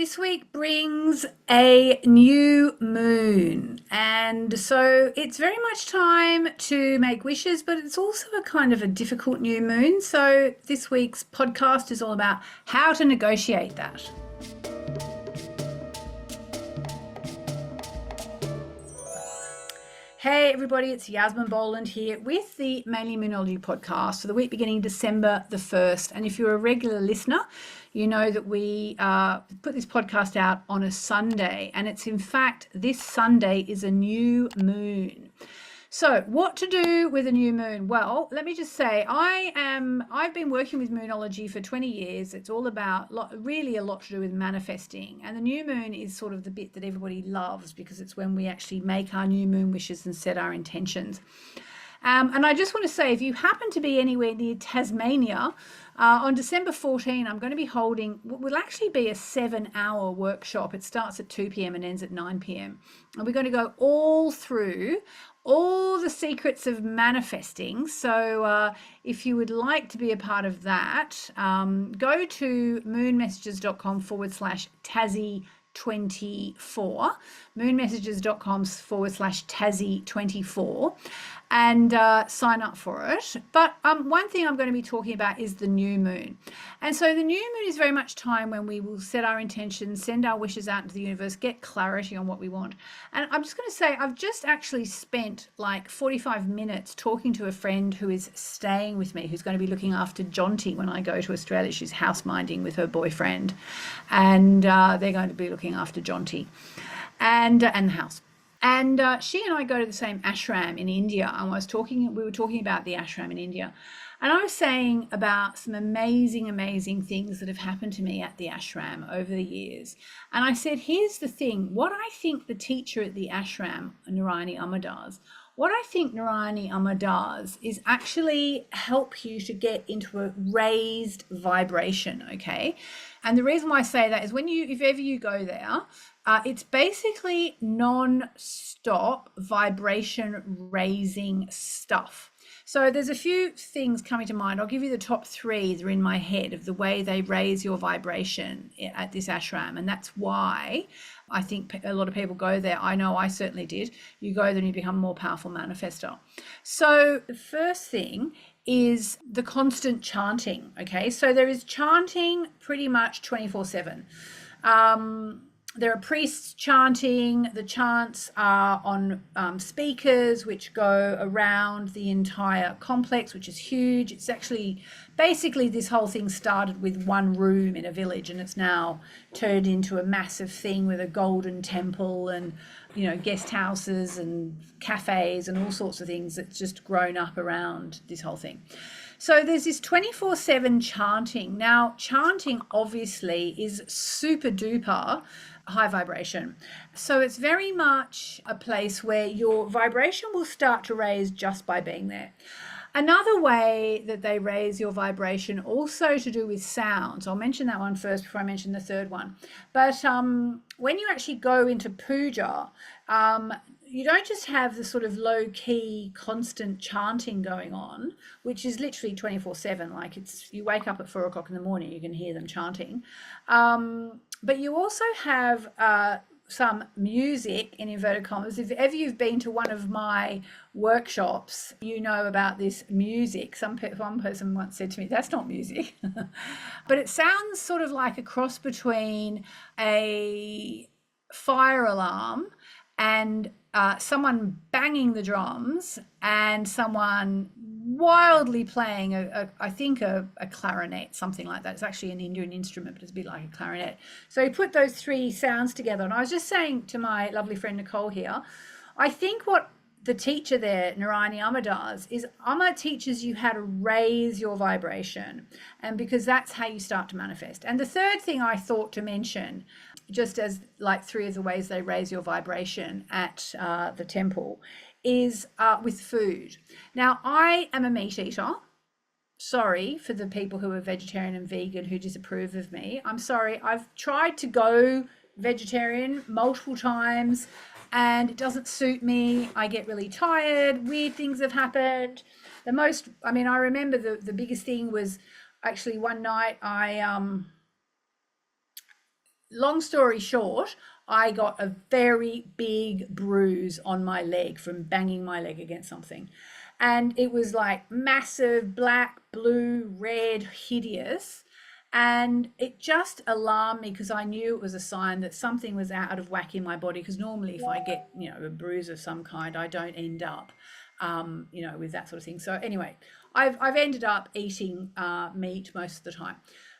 this week brings a new moon, and so it's very much time to make wishes, but it's also a kind of a difficult new moon. So this week's podcast is all about how to negotiate that. Hey everybody, it's Yasmin Boland here with the Mainly Moonology podcast for the week beginning December the 1st. And if you're a regular listener, you know that we put this podcast out on a Sunday, and it's in fact this Sunday is a new moon. So what to do with a new moon? Well, let me just say I've been working with Moonology for 20 years. It's all about really a lot to do with manifesting. And the new moon is sort of the bit that everybody loves because it's when we actually make our new moon wishes and set our intentions. And I just want to say, if you happen to be anywhere near Tasmania, on December 14, I'm going to be holding what will actually be a 7-hour workshop. It starts at 2 p.m. and ends at 9 p.m. And we're going to go all through all the secrets of manifesting. So if you would like to be a part of that, go to moonmessages.com/Tassie24, moonmessages.com/Tassie24, and sign up for it. But one thing I'm going to be talking about is the new moon. And so the new moon is very much time when we will set our intentions, send our wishes out into the universe, get clarity on what we want. And I'm just going to say, I've just actually spent like 45 minutes talking to a friend who is staying with me, who's going to be looking after Jonty when I go to Australia. She's house minding with her boyfriend, and they're going to be looking after Jonty and the house. And she and I go to the same ashram in India. And we were talking about the ashram in India. And I was saying about some amazing things that have happened to me at the ashram over the years. And I said, here's the thing. What I think the teacher at the ashram, Narayani Amma, does, what I think Narayani Amma does is actually help you to get into a raised vibration, okay? And the reason why I say that is if ever you go there, it's basically non-stop vibration raising stuff. So there's a few things coming to mind. I'll give you the top 3 that are in my head of the way they raise your vibration at this ashram. And that's why I think a lot of people go there. I know I certainly did. You go there and you become a more powerful manifestor. So the first thing is the constant chanting. Okay, so there is chanting pretty much 24/7. There are priests chanting. The chants are on speakers which go around the entire complex, which is huge. It's actually basically this whole thing started with one room in a village, and it's now turned into a massive thing with a golden temple and, guest houses and cafes and all sorts of things that's just grown up around this whole thing. So there's this 24/7 chanting. Now, chanting obviously is super duper high vibration. So it's very much a place where your vibration will start to raise just by being there. Another way that they raise your vibration, also to do with sounds, I'll mention that one first before I mention the third one. But when you actually go into puja, you don't just have the sort of low-key constant chanting going on, which is literally 24/7. Like you wake up at 4 o'clock in the morning, you can hear them chanting. But you also have some music, in inverted commas. If ever you've been to one of my workshops, you know about this music. One person once said to me, that's not music. But it sounds sort of like a cross between a fire alarm and someone banging the drums and someone wildly playing I think a clarinet, something like that. It's actually an Indian instrument, but it's a bit like a clarinet. So you put those 3 sounds together. And I was just saying to my lovely friend Nicole here, I think what the teacher there, Narayani Amma, does is Amma teaches you how to raise your vibration, and because that's how you start to manifest. And the third thing I thought to mention, just as like 3 of the ways they raise your vibration at the temple, is with food. Now, I am a meat eater. Sorry for the people who are vegetarian and vegan who disapprove of me. I'm sorry. I've tried to go vegetarian multiple times and it doesn't suit me. I get really tired. Weird things have happened. I remember the biggest thing was actually one night long story short, I got a very big bruise on my leg from banging my leg against something. And it was like massive, black, blue, red, hideous. And it just alarmed me because I knew it was a sign that something was out of whack in my body. Because normally, if I get, a bruise of some kind, I don't end up, with that sort of thing. So anyway, I've ended up eating meat most of the time.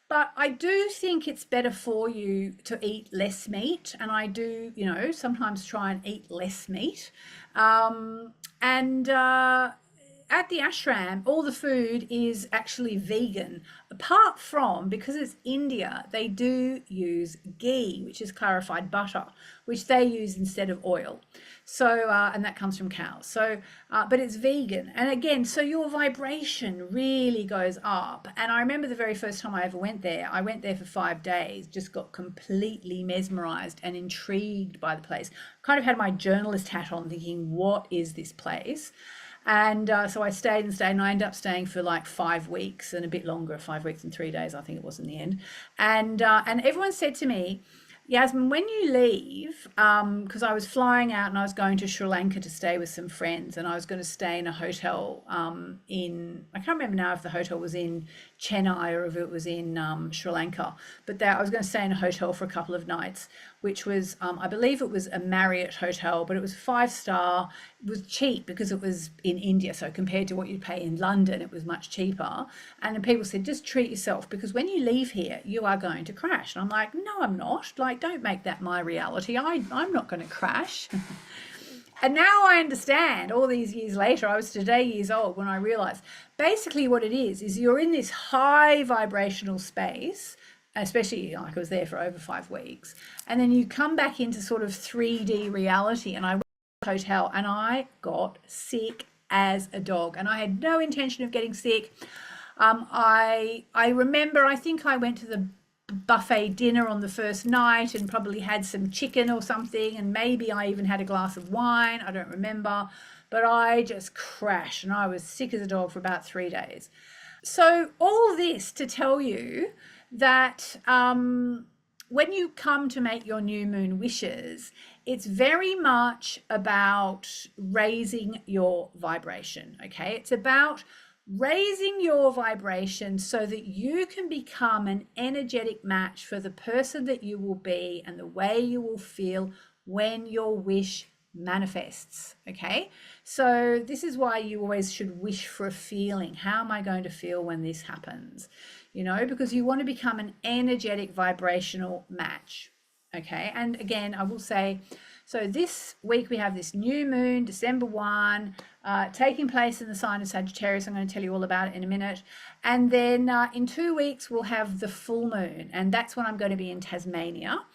But I do think it's better for you to eat less meat. And I do, sometimes try and eat less meat. And at the ashram, all the food is actually vegan, apart from, because it's India, they do use ghee, which is clarified butter, which they use instead of oil. So, and that comes from cows. So, but it's vegan. And again, so your vibration really goes up. And I remember the very first time I ever went there, I went there for 5 days, just got completely mesmerized and intrigued by the place. Kind of had my journalist hat on thinking, what is this place? And so I stayed and I ended up staying for like 5 weeks and a bit longer, 5 weeks and 3 days, I think it was in the end. And everyone said to me, Yasmin, when you leave, because I was flying out and I was going to Sri Lanka to stay with some friends, and I was going to stay in a hotel I can't remember now if the hotel was in Chennai or if it was in Sri Lanka, but I was going to stay in a hotel for a couple of nights, which was, I believe it was a Marriott hotel, but it was 5-star. It was cheap because it was in India. So compared to what you'd pay in London, it was much cheaper. And then people said, just treat yourself, because when you leave here, you are going to crash. And I'm like, no, I'm not. Like, don't make that my reality. I'm not going to crash. And now I understand, all these years later. I was today years old when I realized basically what it is you're in this high vibrational space, especially like I was there for over 5 weeks, and then you come back into sort of 3D reality. And I went to the hotel and I got sick as a dog, and I had no intention of getting sick. I remember, I think I went to the buffet dinner on the first night and probably had some chicken or something, and maybe I even had a glass of wine, I don't remember, but I just crashed and I was sick as a dog for about 3 days. So all this to tell you that when you come to make your new moon wishes, it's very much about raising your vibration, okay? It's about raising your vibration so that you can become an energetic match for the person that you will be and the way you will feel when your wish manifests, okay? So this is why you always should wish for a feeling. How am I going to feel when this happens? Because you want to become an energetic vibrational match, okay? And again, I will say, so this week we have this new moon, December 1, taking place in the sign of Sagittarius. I'm going to tell you all about it in a minute. And then in 2 weeks, we'll have the full moon. And that's when I'm going to be in Tasmania.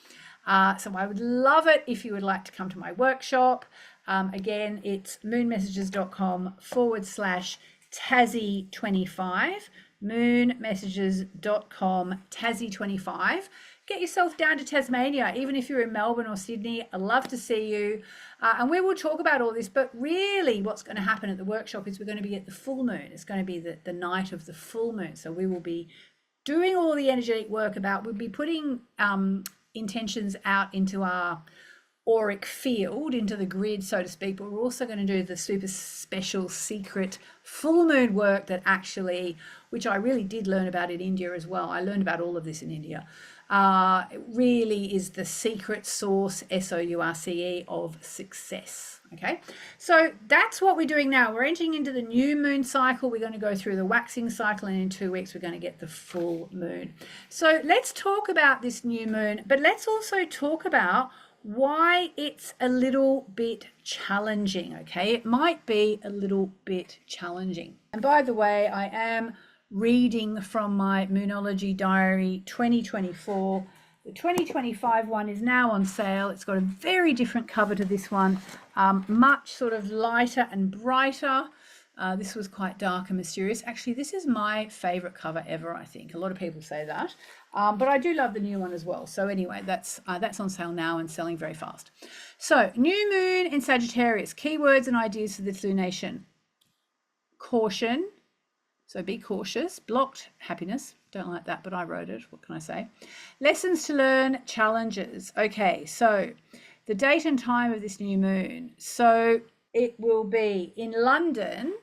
So I would love it if you would like to come to my workshop. Again, it's moonmessages.com/Tassie25, moonmessages.com Tassie25. Get yourself down to Tasmania, even if you're in Melbourne or Sydney. I'd love to see you. And we will talk about all this, but really what's going to happen at the workshop is we're going to be at the full moon. It's going to be the night of the full moon. So we will be doing all the energetic work we'll be putting intentions out into our auric field, into the grid, so to speak, but we're also going to do the super special secret full moon work that actually, which I really did learn about in India as well. I learned about all of this in India. It really is the secret source, SOURCE, of success. Okay, so that's what we're doing now. We're entering into the new moon cycle. We're going to go through the waxing cycle, and in 2 weeks we're going to get the full moon. So let's talk about this new moon, but let's also talk about why it's a little bit challenging. Okay, it might be a little bit challenging. And by the way, I am reading from my Moonology diary 2024. The 2025 one is now on sale. It's got a very different cover to this one, much sort of lighter and brighter. This was quite dark and mysterious. Actually, this is my favorite cover ever, I think. A lot of people say that, but I do love the new one as well. So anyway, that's on sale now and selling very fast. So new moon in Sagittarius, keywords and ideas for this lunation: caution. So be cautious, blocked happiness, Don't like that, but I wrote it. What can I say? Lessons to learn, challenges. Okay, so the date and time of this new moon. So it will be in London.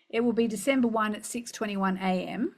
It will be December 1 at 6:21 a.m.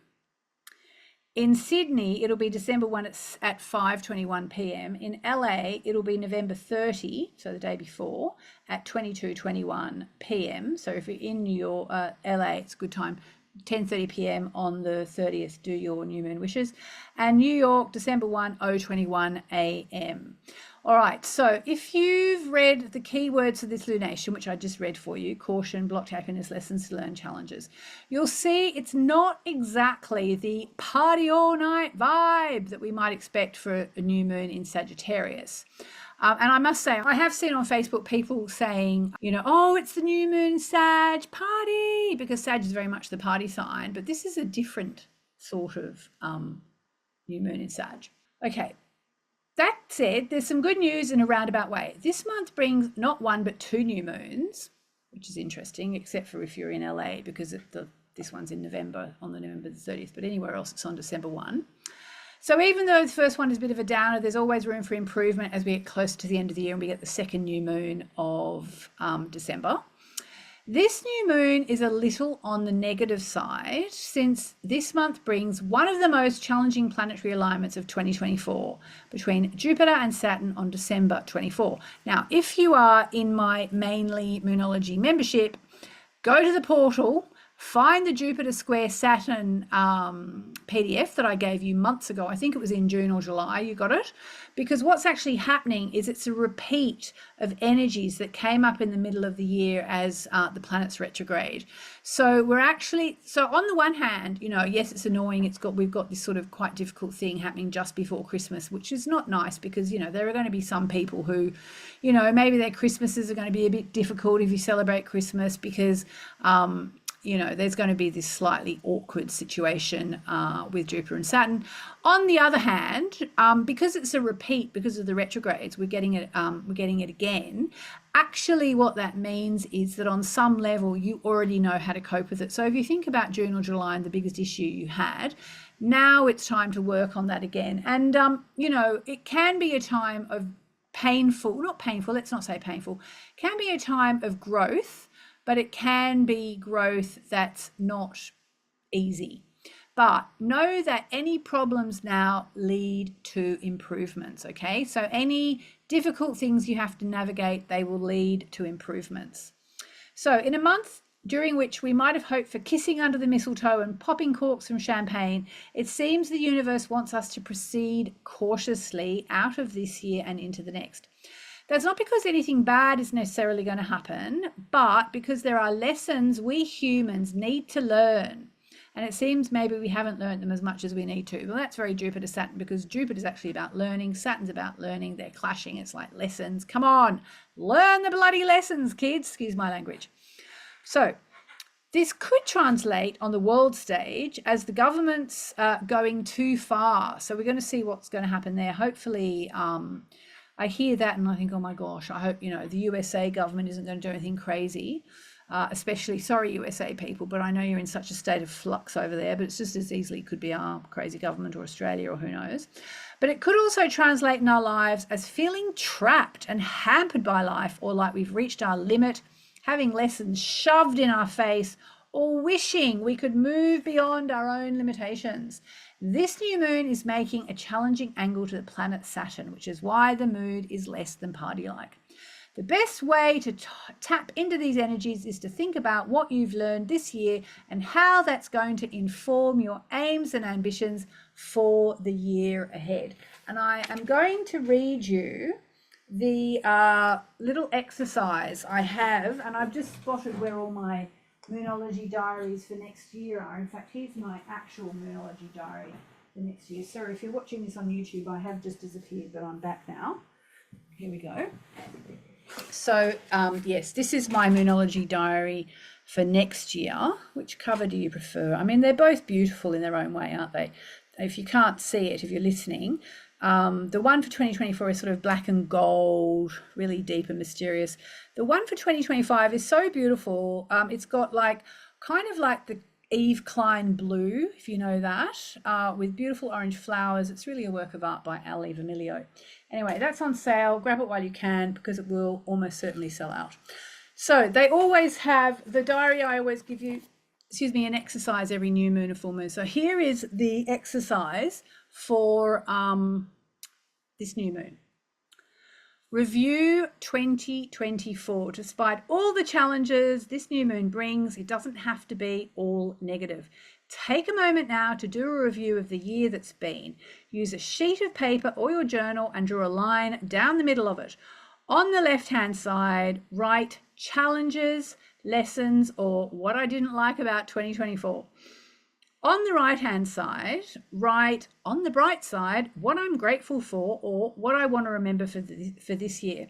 In Sydney, it'll be December 1 at 5:21 p.m. In LA, it'll be November 30, so the day before, at 22:21 p.m. So if you're in New York, LA, it's a good time. 10:30 p.m. on the 30th, do your new moon wishes. And New York, December 1, 0:21 a.m. All right, so if you've read the keywords of this lunation, which I just read for you, caution, blocked happiness, lessons to learn, challenges, you'll see it's not exactly the party all night vibe that we might expect for a new moon in Sagittarius. And I must say, I have seen on Facebook people saying, you know, oh, it's the new moon Sag party, because Sag is very much the party sign, but this is a different sort of new moon in Sag. Okay. That said, there's some good news in a roundabout way. This month brings not one, but two new moons, which is interesting, except for if you're in LA, because this one's in November, on the November the 30th, but anywhere else it's on December 1. So even though the first one is a bit of a downer, there's always room for improvement as we get close to the end of the year and we get the second new moon of December. This new moon is a little on the negative side, since this month brings one of the most challenging planetary alignments of 2024 between Jupiter and Saturn on December 24. Now, if you are in my Mainly Moonology membership, go to the portal, find the Jupiter square Saturn PDF that I gave you months ago. I think it was in June or July you got it, because what's actually happening is it's a repeat of energies that came up in the middle of the year as the planets retrograde. So so on the one hand, you know, yes, it's annoying. We've got this sort of quite difficult thing happening just before Christmas, which is not nice, because, you know, there are going to be some people who, you know, maybe their Christmases are going to be a bit difficult if you celebrate Christmas, because you know, there's going to be this slightly awkward situation with Jupiter and Saturn. On the other hand, because it's a repeat, because of the retrogrades, we're getting it again. Actually, what that means is that on some level, you already know how to cope with it. So if you think about June or July and the biggest issue you had, now it's time to work on that again. And, you know, it can be a time of let's not say painful, can be a time of growth, but it can be growth that's not easy. But know that any problems now lead to improvements, okay? So any difficult things you have to navigate, they will lead to improvements. So in a month during which we might have hoped for kissing under the mistletoe and popping corks from champagne, it seems the universe wants us to proceed cautiously out of this year and into the next. That's not because anything bad is necessarily going to happen, but because there are lessons we humans need to learn. And it seems maybe we haven't learned them as much as we need to. Well, that's very Jupiter Saturn, because Jupiter is actually about learning. Saturn's about learning. They're clashing. It's like lessons. Come on, learn the bloody lessons, kids. Excuse my language. So this could translate on the world stage as the government's going too far. So we're going to see what's going to happen there. Hopefully, I hear that and I think, oh my gosh, I hope, you know, the USA government isn't going to do anything crazy, especially, sorry, USA people, but I know you're in such a state of flux over there, but it's just as easily could be our crazy government or Australia or who knows. But it could also translate in our lives as feeling trapped and hampered by life, or like we've reached our limit, having lessons shoved in our face, or wishing we could move beyond our own limitations. This new moon is making a challenging angle to the planet Saturn, which is why the mood is less than party-like. The best way to tap into these energies is to think about what you've learned this year and how that's going to inform your aims and ambitions for the year ahead. And I am going to read you the little exercise I have, and I've just spotted where all my Moonology diaries for next year are. In fact, here's my actual Moonology diary for next year. Sorry, if you're watching this on YouTube, I have just disappeared, but I'm back now. Here we go. So, yes, this is my Moonology diary for next year. Which cover do you prefer? I mean, they're both beautiful in their own way, aren't they? If you can't see it, if you're listening, the one for 2024 is sort of black and gold, really deep and mysterious. The one for 2025 is so beautiful. It's got like kind of like Eve Klein blue, if you know that, with beautiful orange flowers. It's really a work of art by Ali Vermilio. Anyway, that's on sale. Grab it while you can because it will almost certainly sell out. So they always have the diary. I always give you, an exercise every new moon and full moon. So here is the exercise for this new moon. Review 2024. Despite all the challenges this new moon brings, it doesn't have to be all negative. Take a moment now to do a review of the year that's been. Use a sheet of paper or your journal and draw a line down the middle of it. On the left-hand side, write challenges, lessons, or what I didn't like about 2024. On the right-hand side, write on the bright side what I'm grateful for or what I want to remember for this year.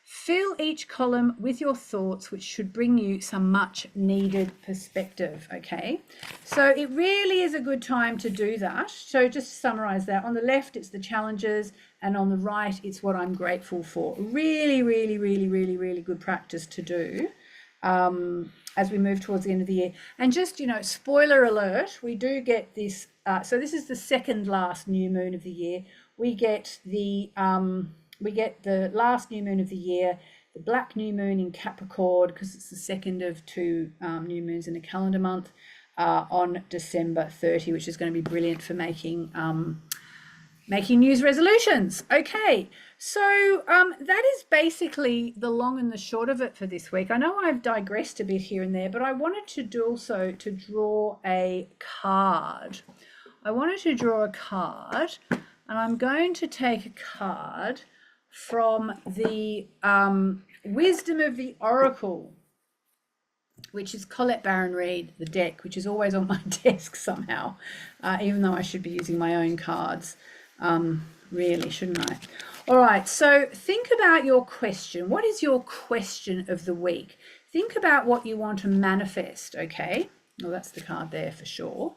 Fill each column with your thoughts, which should bring you some much needed perspective, okay? So it really is a good time to do that. So just to summarize that, on the left, it's the challenges, and on the right, it's what I'm grateful for. Really, really, really, really, really good practice to do as we move towards the end of the year. And just, spoiler alert, we do get this. So this is the second last new moon of the year. We get the last new moon of the year, the black new moon in Capricorn, because it's the second of two new moons in a calendar month, on December 30, which is going to be brilliant for making news resolutions. Okay, so that is basically the long and the short of it for this week. I know I've digressed a bit here and there, but I wanted to draw a card. And I'm going to take a card from the Wisdom of the Oracle, which is Colette Baron-Reid, the deck, which is always on my desk somehow, even though I should be using my own cards. Really, shouldn't I? All right, so think about your question. What is your question of the week? Think about what you want to manifest, okay? Well, that's the card there for sure.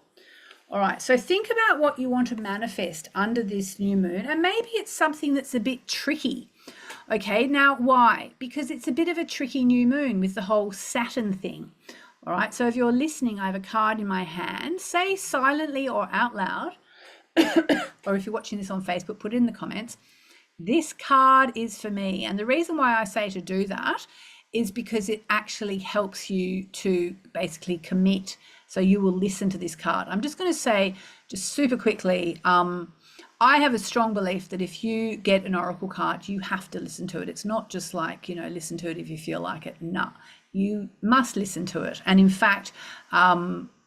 All right, so think about what you want to manifest under this new moon, and maybe it's something that's a bit tricky. Okay, now why? Because it's a bit of a tricky new moon with the whole Saturn thing. All right, so if you're listening, I have a card in my hand. Say silently or out loud, or if you're watching this on Facebook, put it in the comments. This card is for me. And the reason why I say to do that is because it actually helps you to basically commit. So you will listen to this card. I'm just going to say just super quickly, I have a strong belief that if you get an oracle card, you have to listen to it. It's not just like, listen to it if you feel like it. No, you must listen to it. And in fact,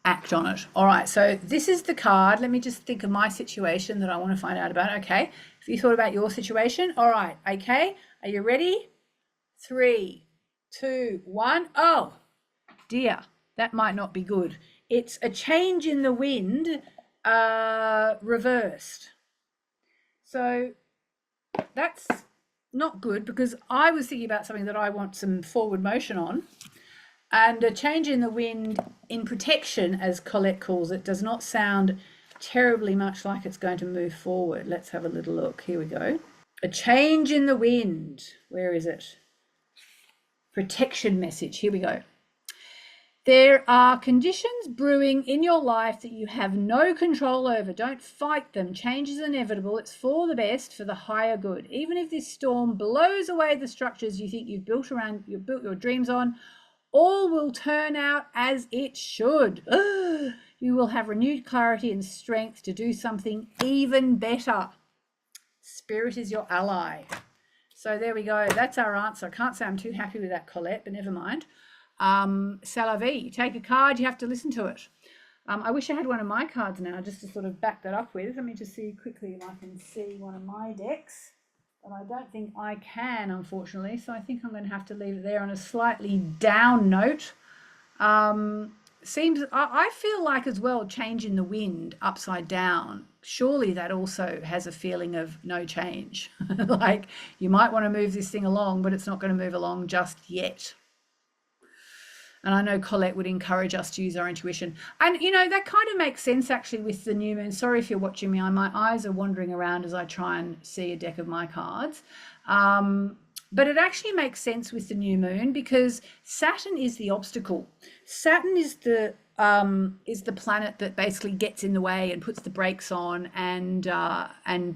act on it. All right, so this is the card. Let me just think of my situation that I want to find out about. Okay, if you thought about your situation. All right, okay, are you ready? 3, 2, 1. Oh, dear, that might not be good. It's a change in the wind, reversed. So that's not good because I was thinking about something that I want some forward motion on. And a change in the wind in protection, as Colette calls it, does not sound terribly much like it's going to move forward. Let's have a little look. Here we go. A change in the wind. Where is it? Protection message. Here we go. There are conditions brewing in your life that you have no control over. Don't fight them. Change is inevitable. It's for the best, for the higher good. Even if this storm blows away the structures you think you've built your dreams on, all will turn out as it should. You will have renewed clarity and strength to do something even better. Spirit is your ally. So there we go. That's our answer. I can't say I'm too happy with that, Colette, but never mind. C'est la vie. You take a card, you have to listen to it. I wish I had one of my cards now just to sort of back that up with. Let me just see quickly if I can see one of my decks. But I don't think I can, unfortunately. So I think I'm going to have to leave it there on a slightly down note. I feel like as well, change in the wind upside down. Surely that also has a feeling of no change. Like you might want to move this thing along, but it's not going to move along just yet. And I know Colette would encourage us to use our intuition. And, that kind of makes sense actually with the new moon. Sorry if you're watching me. My eyes are wandering around as I try and see a deck of my cards. But it actually makes sense with the new moon because Saturn is the obstacle. Saturn is the planet that basically gets in the way and puts the brakes on and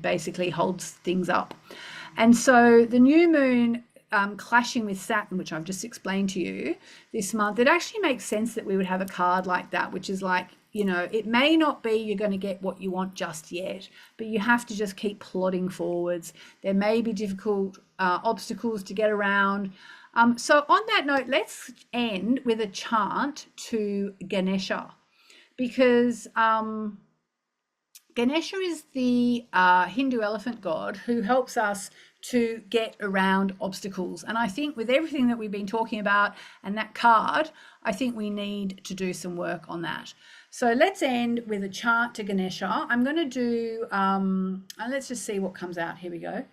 basically holds things up. And so the new moon clashing with Saturn, which I've just explained to you this month, it actually makes sense that we would have a card like that, which is like, you know, it may not be you're going to get what you want just yet, but you have to just keep plodding forwards. There may be difficult obstacles to get around. So on that note, let's end with a chant to Ganesha, because Ganesha is the Hindu elephant god who helps us to get around obstacles. And I think with everything that we've been talking about and that card, I think we need to do some work on that. So let's end with a chant to Ganesha. I'm going to do, let's just see what comes out. Here we go.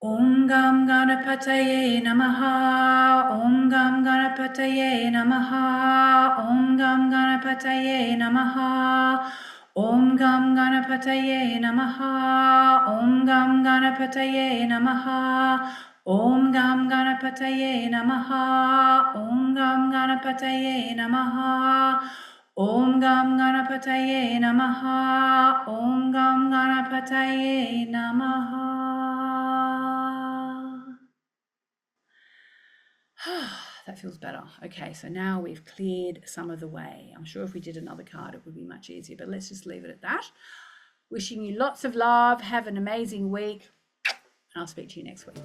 Om Gam Ganapataye Namaha, Om Gam Ganapataye Namaha, Om Gam Ganapataye Namaha, Om Gam Ganapataye Namaha, Om Gam Ganapataye Namaha, Om Gam Ganapataye Namaha, Om Gam Ganapataye Namaha, Om Gam Ganapataye Namaha, Om Gam Ganapataye Namaha. That feels better. Okay, so now we've cleared some of the way. I'm sure if we did another card, it would be much easier, but let's just leave it at that. Wishing you lots of love. Have an amazing week, and I'll speak to you next week.